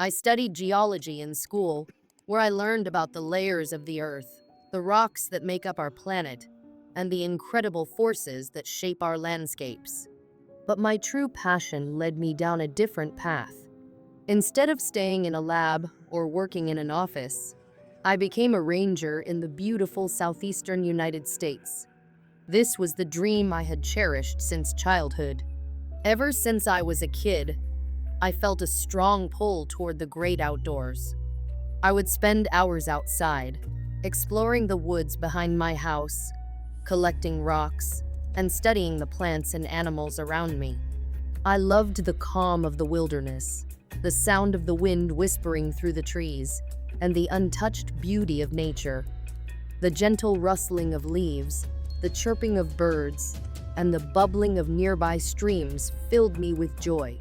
I studied geology in school, where I learned about the layers of the Earth, the rocks that make up our planet, and the incredible forces that shape our landscapes. But my true passion led me down a different path. Instead of staying in a lab or working in an office, I became a ranger in the beautiful southeastern United States. This was the dream I had cherished since childhood. Ever since I was a kid, I felt a strong pull toward the great outdoors. I would spend hours outside, exploring the woods behind my house, collecting rocks, and studying the plants and animals around me. I loved the calm of the wilderness, the sound of the wind whispering through the trees, and the untouched beauty of nature. The gentle rustling of leaves, the chirping of birds, and the bubbling of nearby streams filled me with joy.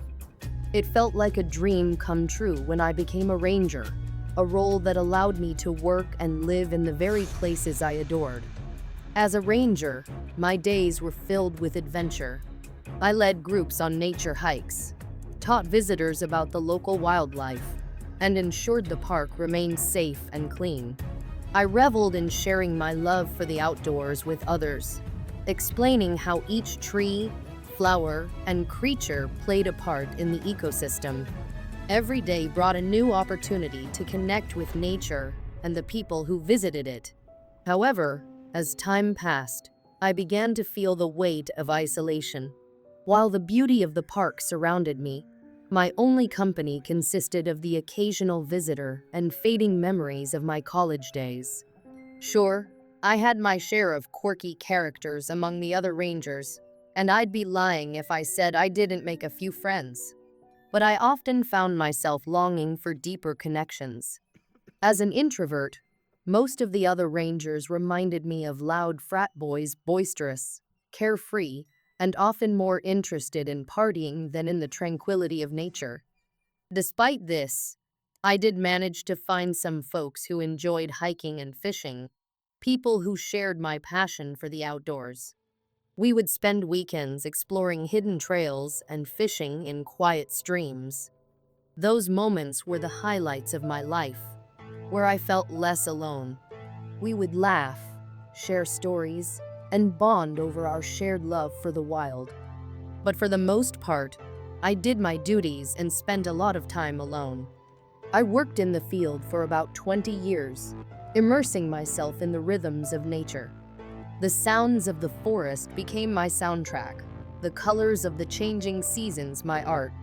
It felt like a dream come true when I became a ranger, a role that allowed me to work and live in the very places I adored. As a ranger, my days were filled with adventure. I led groups on nature hikes, taught visitors about the local wildlife, and ensured the park remained safe and clean. I reveled in sharing my love for the outdoors with others, explaining how each tree, flower, and creature played a part in the ecosystem. Every day brought a new opportunity to connect with nature and the people who visited it. However, as time passed, I began to feel the weight of isolation. While the beauty of the park surrounded me, my only company consisted of the occasional visitor and fading memories of my college days. Sure, I had my share of quirky characters among the other rangers, and I'd be lying if I said I didn't make a few friends. But I often found myself longing for deeper connections. As an introvert, most of the other rangers reminded me of loud frat boys, boisterous, carefree, and often more interested in partying than in the tranquility of nature. Despite this, I did manage to find some folks who enjoyed hiking and fishing, people who shared my passion for the outdoors. We would spend weekends exploring hidden trails and fishing in quiet streams. Those moments were the highlights of my life, where I felt less alone. We would laugh, share stories, and bond over our shared love for the wild. But for the most part, I did my duties and spent a lot of time alone. I worked in the field for about 20 years, immersing myself in the rhythms of nature. The sounds of the forest became my soundtrack, the colors of the changing seasons my art.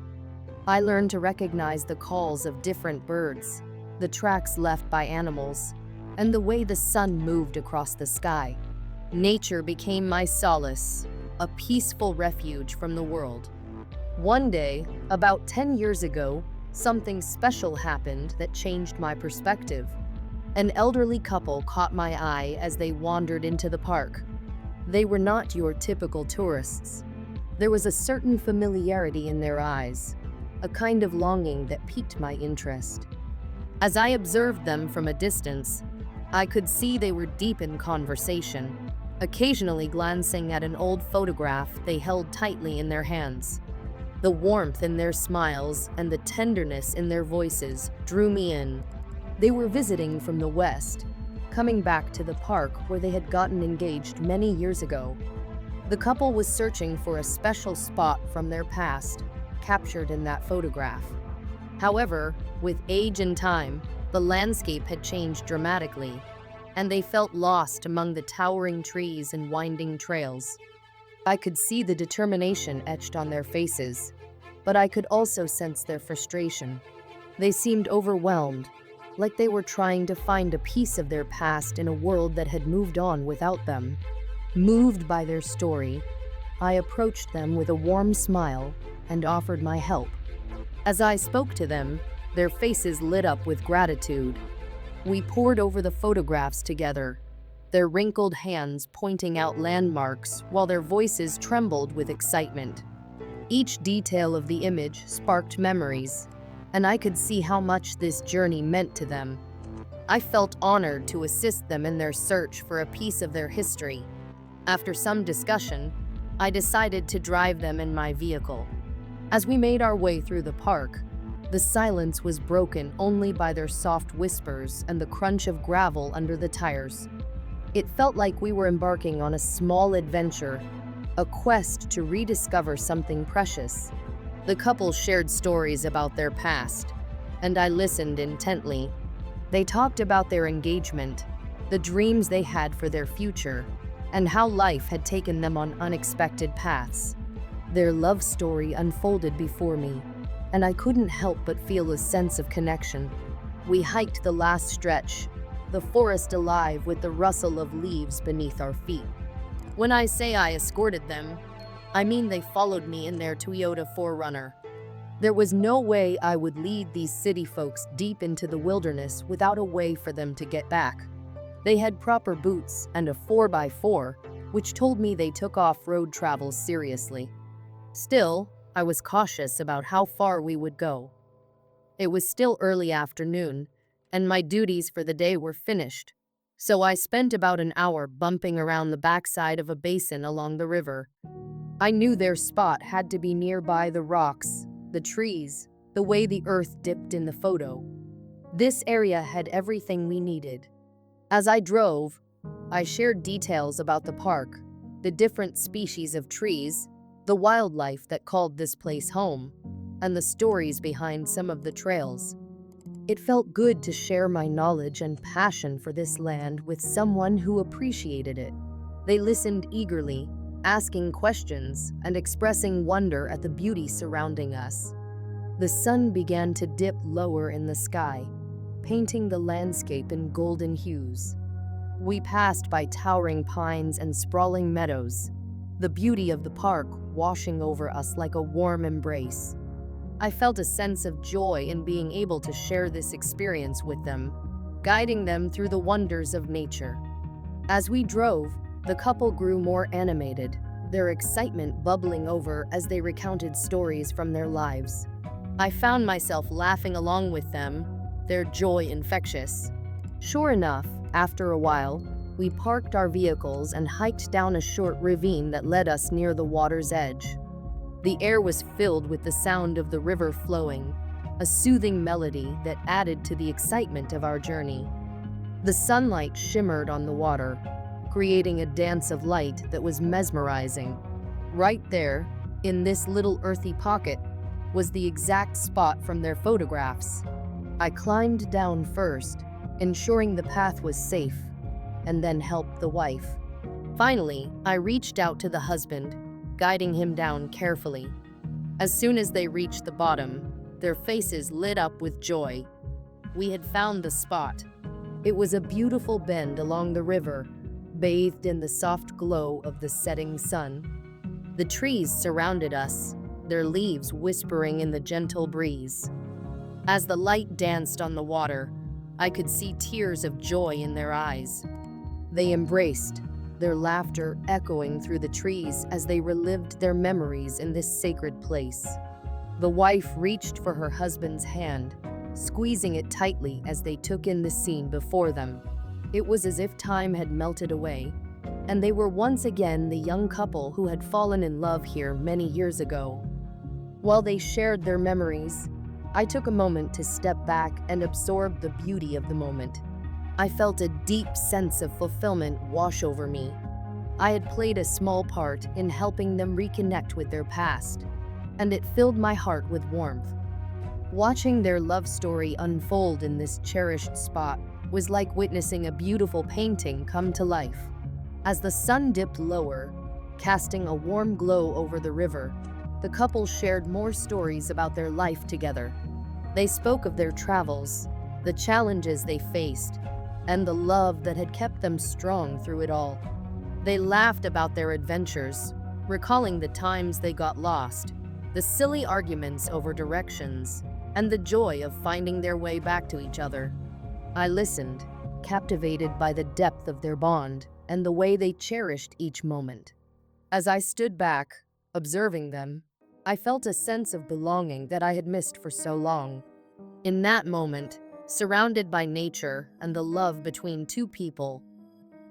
I learned to recognize the calls of different birds, the tracks left by animals, and the way the sun moved across the sky. Nature became my solace, a peaceful refuge from the world. One day, about 10 years ago, something special happened that changed my perspective. An elderly couple caught my eye as they wandered into the park. They were not your typical tourists. There was a certain familiarity in their eyes, a kind of longing that piqued my interest. As I observed them from a distance, I could see they were deep in conversation, occasionally glancing at an old photograph they held tightly in their hands. The warmth in their smiles and the tenderness in their voices drew me in. They were visiting from the West, coming back to the park where they had gotten engaged many years ago. The couple was searching for a special spot from their past, captured in that photograph. However, with age and time, the landscape had changed dramatically, and they felt lost among the towering trees and winding trails. I could see the determination etched on their faces, but I could also sense their frustration. They seemed overwhelmed, like they were trying to find a piece of their past in a world that had moved on without them. Moved by their story, I approached them with a warm smile and offered my help. As I spoke to them, their faces lit up with gratitude. We pored over the photographs together, their wrinkled hands pointing out landmarks while their voices trembled with excitement. Each detail of the image sparked memories, and I could see how much this journey meant to them. I felt honored to assist them in their search for a piece of their history. After some discussion, I decided to drive them in my vehicle. As we made our way through the park, The silence was broken only by their soft whispers and the crunch of gravel under the tires. It felt like we were embarking on a small adventure, a quest to rediscover something precious. The couple shared stories about their past, and I listened intently. They talked about their engagement, the dreams they had for their future, and how life had taken them on unexpected paths. Their love story unfolded before me, and I couldn't help but feel a sense of connection. We hiked the last stretch, the forest alive with the rustle of leaves beneath our feet. When I say I escorted them, I mean they followed me in their Toyota 4Runner. There was no way I would lead these city folks deep into the wilderness without a way for them to get back. They had proper boots and a 4x4, which told me they took off-road travel seriously. Still, I was cautious about how far we would go. It was still early afternoon, and my duties for the day were finished, so I spent about an hour bumping around the backside of a basin along the river. I knew their spot had to be nearby the rocks, the trees, the way the earth dipped in the photo. This area had everything we needed. As I drove, I shared details about the park, the different species of trees, the wildlife that called this place home, and the stories behind some of the trails. It felt good to share my knowledge and passion for this land with someone who appreciated it. They listened eagerly, asking questions and expressing wonder at the beauty surrounding us. The sun began to dip lower in the sky, painting the landscape in golden hues. We passed by towering pines and sprawling meadows, the beauty of the park washing over us like a warm embrace. I felt a sense of joy in being able to share this experience with them, guiding them through the wonders of nature. As we drove, the couple grew more animated, their excitement bubbling over as they recounted stories from their lives. I found myself laughing along with them, their joy infectious. Sure enough, after a while, we parked our vehicles and hiked down a short ravine that led us near the water's edge. The air was filled with the sound of the river flowing, a soothing melody that added to the excitement of our journey. The sunlight shimmered on the water, creating a dance of light that was mesmerizing. Right there, in this little earthy pocket, was the exact spot from their photographs. I climbed down first, ensuring the path was safe, and then helped the wife. Finally, I reached out to the husband, guiding him down carefully. As soon as they reached the bottom, their faces lit up with joy. We had found the spot. It was a beautiful bend along the river, bathed in the soft glow of the setting sun. The trees surrounded us, their leaves whispering in the gentle breeze. As the light danced on the water, I could see tears of joy in their eyes. They embraced, their laughter echoing through the trees as they relived their memories in this sacred place. The wife reached for her husband's hand, squeezing it tightly as they took in the scene before them. It was as if time had melted away, and they were once again the young couple who had fallen in love here many years ago. While they shared their memories, I took a moment to step back and absorb the beauty of the moment. I felt a deep sense of fulfillment wash over me. I had played a small part in helping them reconnect with their past, and it filled my heart with warmth. Watching their love story unfold in this cherished spot was like witnessing a beautiful painting come to life. As the sun dipped lower, casting a warm glow over the river, the couple shared more stories about their life together. They spoke of their travels, the challenges they faced, and the love that had kept them strong through it all. They laughed about their adventures, recalling the times they got lost, the silly arguments over directions, and the joy of finding their way back to each other. I listened, captivated by the depth of their bond and the way they cherished each moment. As I stood back, observing them, I felt a sense of belonging that I had missed for so long. In that moment, surrounded by nature and the love between two people,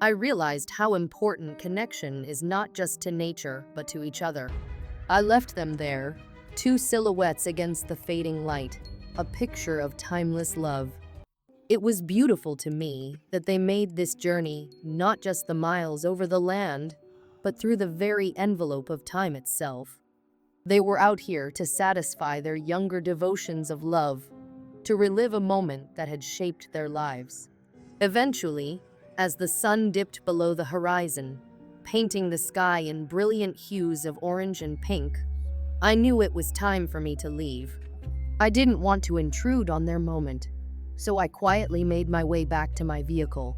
I realized how important connection is not just to nature, but to each other. I left them there, two silhouettes against the fading light, a picture of timeless love. It was beautiful to me that they made this journey not just the miles over the land, but through the very envelope of time itself. They were out here to satisfy their younger devotions of love, to relive a moment that had shaped their lives. Eventually, as the sun dipped below the horizon, painting the sky in brilliant hues of orange and pink, I knew it was time for me to leave. I didn't want to intrude on their moment, so I quietly made my way back to my vehicle.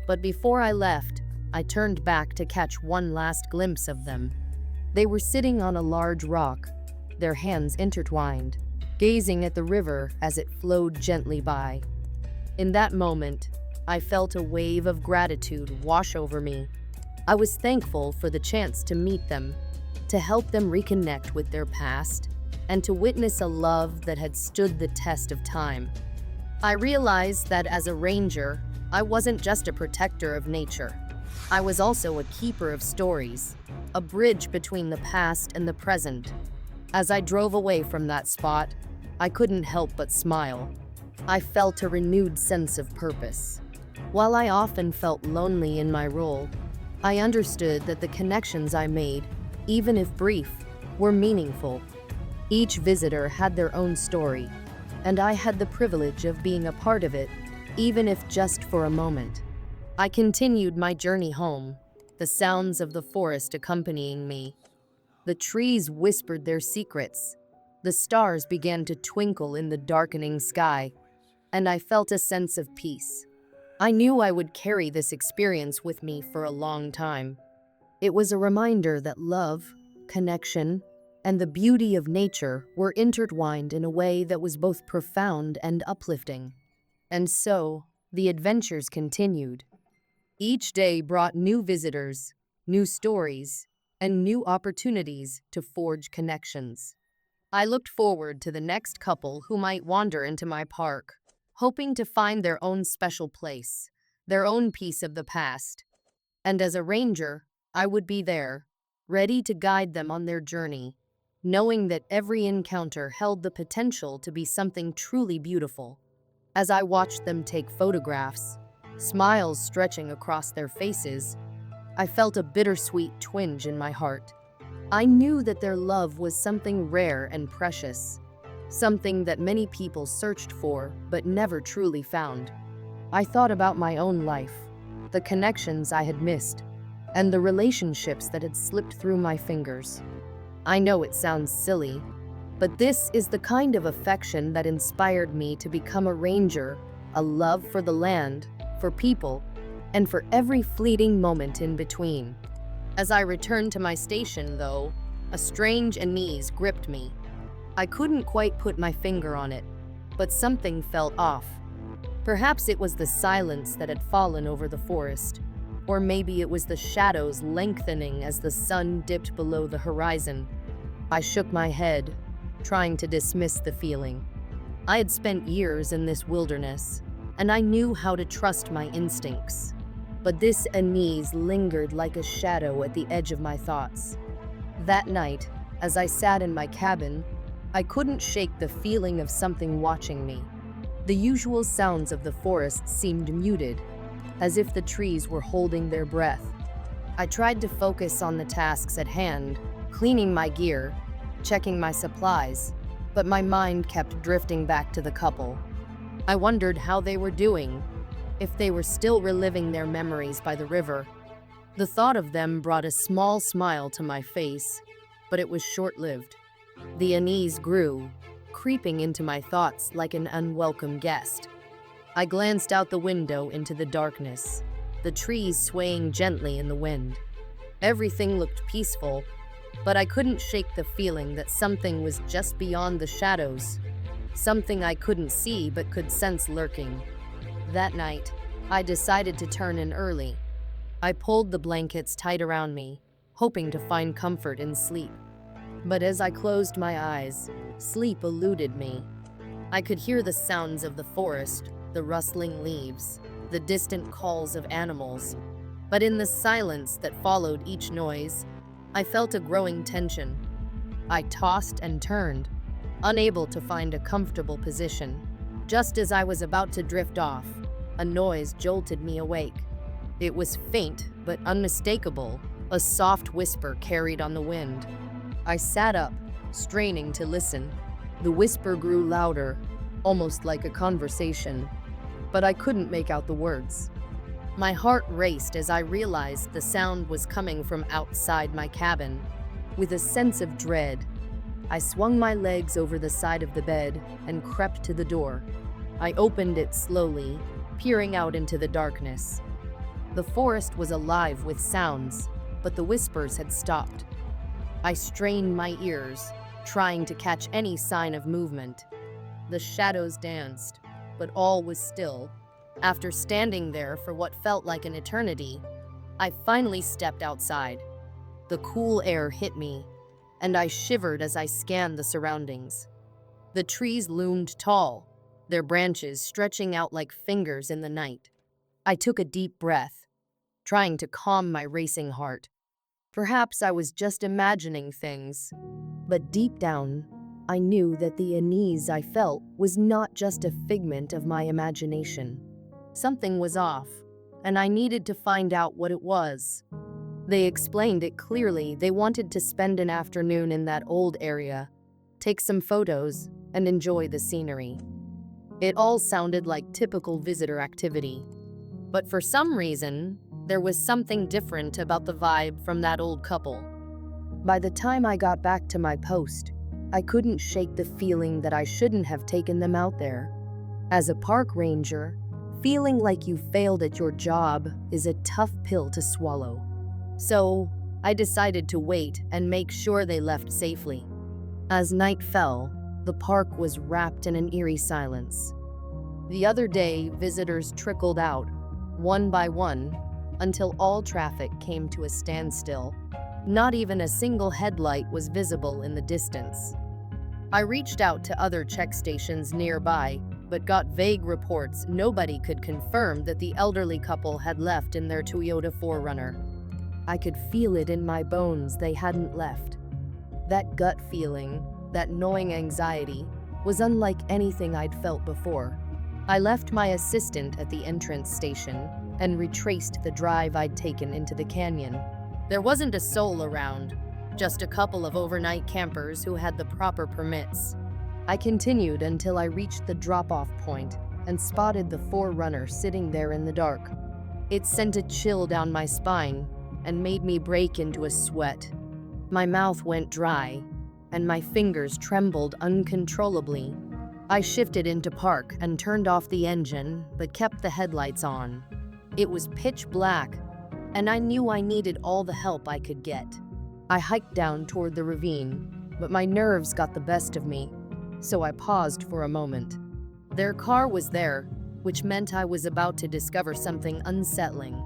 But before I left, I turned back to catch one last glimpse of them. They were sitting on a large rock, their hands intertwined, gazing at the river as it flowed gently by. In that moment, I felt a wave of gratitude wash over me. I was thankful for the chance to meet them, to help them reconnect with their past, and to witness a love that had stood the test of time. I realized that as a ranger, I wasn't just a protector of nature. I was also a keeper of stories, a bridge between the past and the present. As I drove away from that spot, I couldn't help but smile. I felt a renewed sense of purpose. While I often felt lonely in my role, I understood that the connections I made, even if brief, were meaningful. Each visitor had their own story, and I had the privilege of being a part of it, even if just for a moment. I continued my journey home, the sounds of the forest accompanying me. The trees whispered their secrets. The stars began to twinkle in the darkening sky, and I felt a sense of peace. I knew I would carry this experience with me for a long time. It was a reminder that love, connection, and the beauty of nature were intertwined in a way that was both profound and uplifting. And so, the adventures continued. Each day brought new visitors, new stories, and new opportunities to forge connections. I looked forward to the next couple who might wander into my park, hoping to find their own special place, their own piece of the past. And as a ranger, I would be there, ready to guide them on their journey, knowing that every encounter held the potential to be something truly beautiful. As I watched them take photographs, smiles stretching across their faces, I felt a bittersweet twinge in my heart. I knew that their love was something rare and precious, something that many people searched for but never truly found. I thought about my own life, the connections I had missed, and the relationships that had slipped through my fingers. I know it sounds silly, but this is the kind of affection that inspired me to become a ranger, a love for the land, for people, and for every fleeting moment in between. As I returned to my station, though, a strange unease gripped me. I couldn't quite put my finger on it, but something felt off. Perhaps it was the silence that had fallen over the forest, or maybe it was the shadows lengthening as the sun dipped below the horizon. I shook my head, trying to dismiss the feeling. I had spent years in this wilderness, and I knew how to trust my instincts. But this unease lingered like a shadow at the edge of my thoughts. That night, as I sat in my cabin, I couldn't shake the feeling of something watching me. The usual sounds of the forest seemed muted, as if the trees were holding their breath. I tried to focus on the tasks at hand, cleaning my gear, checking my supplies, but my mind kept drifting back to the couple. I wondered how they were doing, if they were still reliving their memories by the river. The thought of them brought a small smile to my face, but it was short-lived. The unease grew, creeping into my thoughts like an unwelcome guest. I glanced out the window into the darkness, the trees swaying gently in the wind. Everything looked peaceful, but I couldn't shake the feeling that something was just beyond the shadows, something I couldn't see but could sense lurking. That night, I decided to turn in early. I pulled the blankets tight around me, hoping to find comfort in sleep. But as I closed my eyes, sleep eluded me. I could hear the sounds of the forest, the rustling leaves, the distant calls of animals. But in the silence that followed each noise, I felt a growing tension. I tossed and turned, unable to find a comfortable position. Just as I was about to drift off, a noise jolted me awake. It was faint but unmistakable, a soft whisper carried on the wind. I sat up, straining to listen. The whisper grew louder, almost like a conversation, but I couldn't make out the words. My heart raced as I realized the sound was coming from outside my cabin. With a sense of dread, I swung my legs over the side of the bed and crept to the door. I opened it slowly, peering out into the darkness. The forest was alive with sounds, but the whispers had stopped. I strained my ears, trying to catch any sign of movement. The shadows danced, but all was still. After standing there for what felt like an eternity, I finally stepped outside. The cool air hit me, and I shivered as I scanned the surroundings. The trees loomed tall, their branches stretching out like fingers in the night. I took a deep breath, trying to calm my racing heart. Perhaps I was just imagining things, but deep down, I knew that the unease I felt was not just a figment of my imagination. Something was off, and I needed to find out what it was. They explained it clearly. They wanted to spend an afternoon in that old area, take some photos, and enjoy the scenery. It all sounded like typical visitor activity. But for some reason, there was something different about the vibe from that old couple. By the time I got back to my post, I couldn't shake the feeling that I shouldn't have taken them out there. As a park ranger, feeling like you failed at your job is a tough pill to swallow. So, I decided to wait and make sure they left safely. As night fell, the park was wrapped in an eerie silence. The other day, visitors trickled out, one by one, until all traffic came to a standstill. Not even a single headlight was visible in the distance. I reached out to other check stations nearby, but got vague reports. Nobody could confirm that the elderly couple had left in their Toyota 4Runner. I could feel it in my bones they hadn't left. That gut feeling, that gnawing anxiety, was unlike anything I'd felt before. I left my assistant at the entrance station and retraced the drive I'd taken into the canyon. There wasn't a soul around, just a couple of overnight campers who had the proper permits. I continued until I reached the drop-off point and spotted the 4Runner sitting there in the dark. It sent a chill down my spine and made me break into a sweat. My mouth went dry, and my fingers trembled uncontrollably. I shifted into park and turned off the engine, but kept the headlights on. It was pitch black, and I knew I needed all the help I could get. I hiked down toward the ravine, but my nerves got the best of me, so I paused for a moment. Their car was there, which meant I was about to discover something unsettling.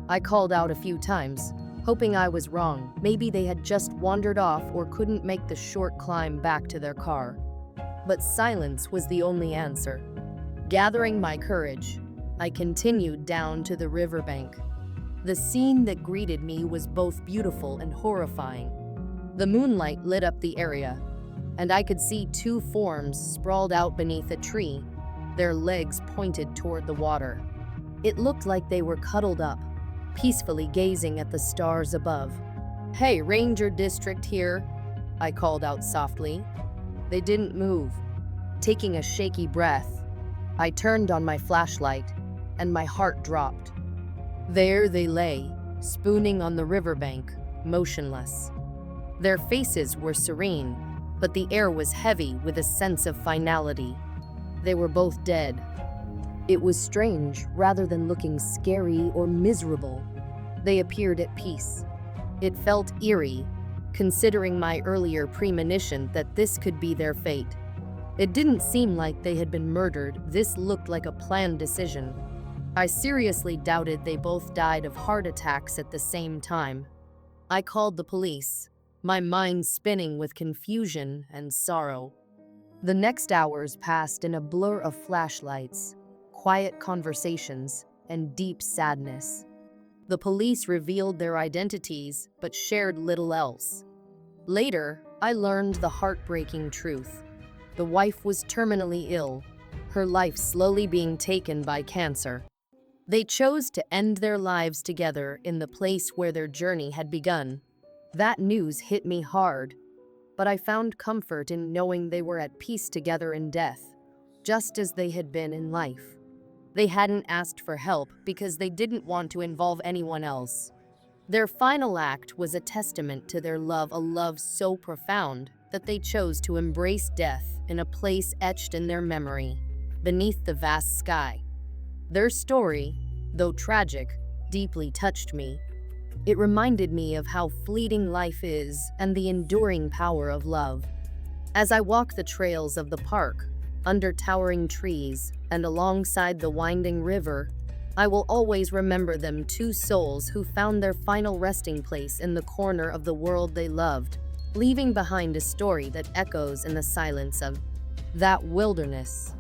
I called out a few times, hoping I was wrong. Maybe they had just wandered off or couldn't make the short climb back to their car. But silence was the only answer. Gathering my courage, I continued down to the riverbank. The scene that greeted me was both beautiful and horrifying. The moonlight lit up the area, and I could see two forms sprawled out beneath a tree, their legs pointed toward the water. It looked like they were cuddled up, peacefully gazing at the stars above. "Hey, Ranger District here," I called out softly. They didn't move. Taking a shaky breath, I turned on my flashlight, and my heart dropped. There they lay, spooning on the riverbank, motionless. Their faces were serene, but the air was heavy with a sense of finality. They were both dead. It was strange. Rather than looking scary or miserable, they appeared at peace. It felt eerie, considering my earlier premonition that this could be their fate. It didn't seem like they had been murdered. This looked like a planned decision. I seriously doubted they both died of heart attacks at the same time. I called the police, my mind spinning with confusion and sorrow. The next hours passed in a blur of flashlights, quiet conversations, and deep sadness. The police revealed their identities, but shared little else. Later, I learned the heartbreaking truth. The wife was terminally ill, her life slowly being taken by cancer. They chose to end their lives together in the place where their journey had begun. That news hit me hard, but I found comfort in knowing they were at peace together in death, just as they had been in life. They hadn't asked for help because they didn't want to involve anyone else. Their final act was a testament to their love, a love so profound that they chose to embrace death in a place etched in their memory, beneath the vast sky. Their story, though tragic, deeply touched me. It reminded me of how fleeting life is and the enduring power of love. As I walk the trails of the park, under towering trees and alongside the winding river, I will always remember them, two souls who found their final resting place in the corner of the world they loved, leaving behind a story that echoes in the silence of that wilderness.